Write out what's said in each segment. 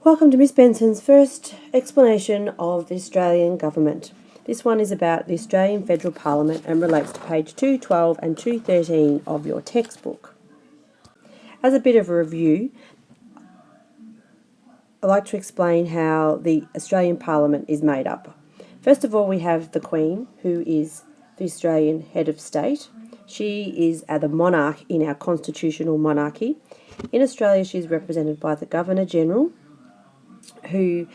Welcome to Miss Benson's first explanation of the Australian government. This one is about the Australian Federal Parliament and relates to page 212 and 213 of your textbook. As a bit of a review, I'd like to explain how the Australian Parliament is made up. First of all, we have the Queen, who is the Australian head of state. She is the monarch in our constitutional monarchy. In Australia, she is represented by the Governor-General, who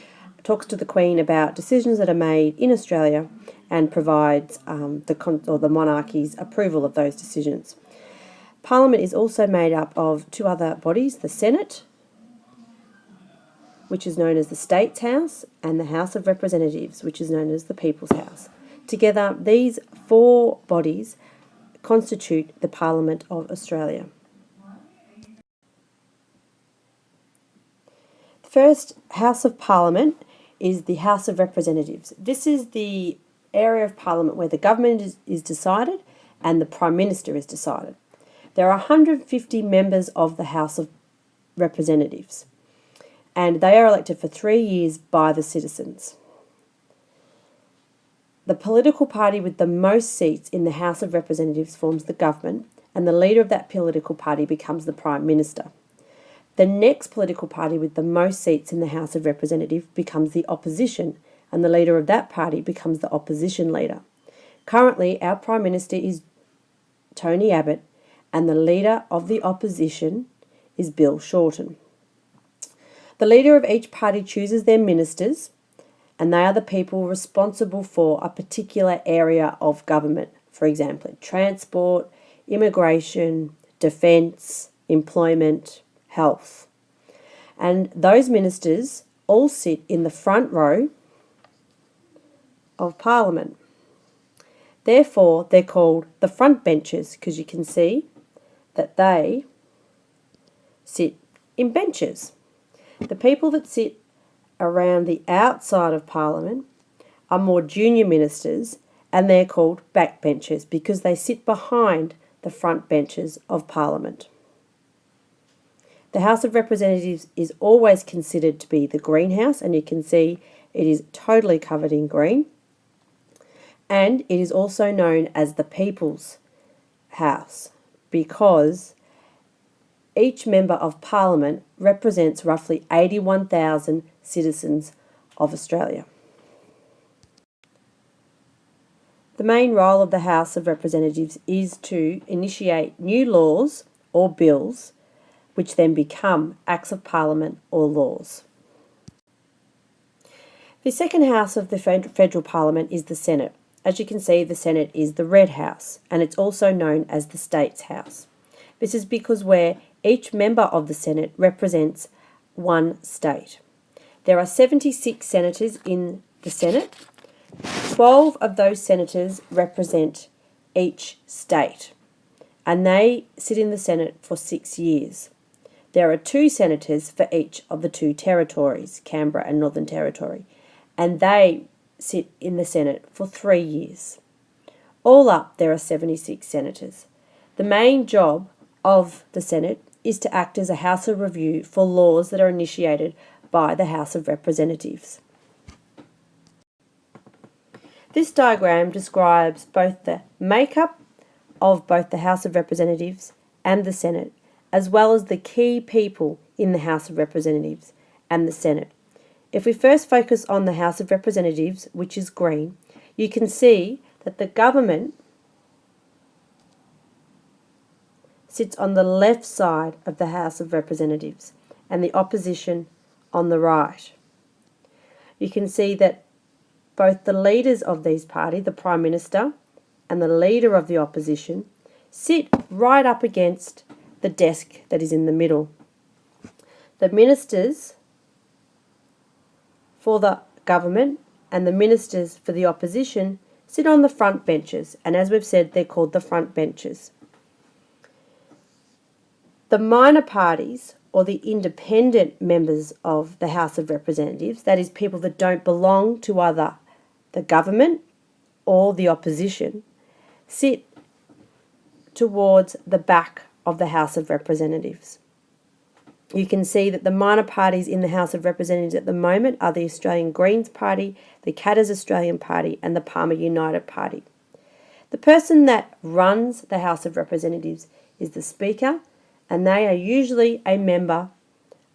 talks to the Queen about decisions that are made in Australia and provides the monarchy's approval of those decisions. Parliament is also made up of two other bodies, the Senate, which is known as the States House, and the House of Representatives, which is known as the People's House. Together, these four bodies constitute the Parliament of Australia. The first House of Parliament is the House of Representatives. This is the area of Parliament where the government is decided and the Prime Minister is decided. There are 150 members of the House of Representatives, and they are elected for 3 years by the citizens. The political party with the most seats in the House of Representatives forms the government, and the leader of that political party becomes the Prime Minister. The next political party with the most seats in the House of Representatives becomes the opposition, and the leader of that party becomes the opposition leader. Currently, our Prime Minister is Tony Abbott, and the leader of the opposition is Bill Shorten. The leader of each party chooses their ministers, and they are the people responsible for a particular area of government. For example, transport, immigration, defence, employment, health. And those ministers all sit in the front row of Parliament. Therefore, they're called the front benches because you can see that they sit in benches. The people that sit around the outside of Parliament are more junior ministers, and they're called backbenchers because they sit behind the front benches of Parliament. The House of Representatives is always considered to be the greenhouse, and you can see it is totally covered in green. And it is also known as the People's House because each member of Parliament represents roughly 81,000 citizens of Australia. The main role of the House of Representatives is to initiate new laws or bills which then become Acts of Parliament or laws. The second house of the Federal Parliament is the Senate. As you can see, the Senate is the red house, and it's also known as the States House. This is because where each member of the Senate represents one state. There are 76 senators in the Senate. 12 of those senators represent each state, and they sit in the Senate for 6 years. There are 2 senators for each of the 2 territories, Canberra and Northern Territory, and they sit in the Senate for 3 years. All up, there are 76 senators. The main job of the Senate is to act as a house of review for laws that are initiated by the House of Representatives. This diagram describes both the makeup of both the House of Representatives and the Senate, as well as the key people in the House of Representatives and the Senate. If we first focus on the House of Representatives, which is green, you can see that the government sits on the left side of the House of Representatives and the opposition on the right. You can see that both the leaders of these parties, the Prime Minister and the leader of the opposition, sit right up against the desk that is in the middle. The ministers for the government and the ministers for the opposition sit on the front benches, and as we've said, they're called the front benches. The minor parties, or the independent members of the House of Representatives, that is people that don't belong to either the government or the opposition, sit towards the back of the House of Representatives. You can see that the minor parties in the House of Representatives at the moment are the Australian Greens Party, the Katters Australian Party, and the Palmer United Party. The person that runs the House of Representatives is the Speaker, and they are usually a member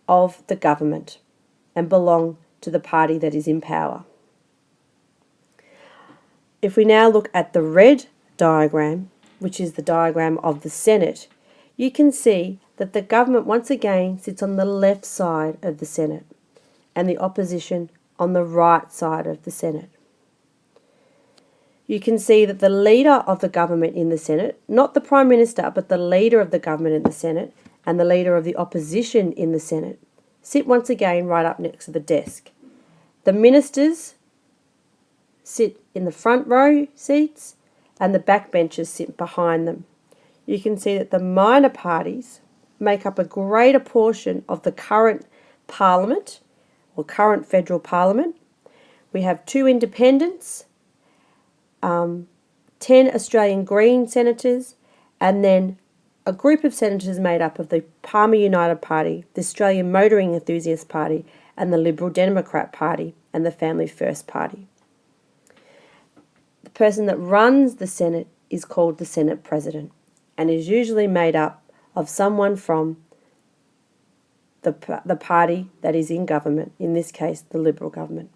of the government and belong to the party that is in power. If we now look at the red diagram, which is the diagram of the Senate, you can see that the government once again sits on the left side of the Senate and the opposition on the right side of the Senate. You can see that the leader of the government in the Senate, not the Prime Minister, but the leader of the government in the Senate and the leader of the opposition in the Senate, sit once again right up next to the desk. The ministers sit in the front row seats and the backbenchers sit behind them. You can see that the minor parties make up a greater portion of the current parliament or current federal parliament. We have 2 independents, 10 Australian Green senators, and then a group of senators made up of the Palmer United Party, the Australian Motoring Enthusiast Party, and the Liberal Democrat Party, and the Family First Party. The person that runs the Senate is called the Senate President and is usually made up of someone from the party that is in government, in this case the Liberal government.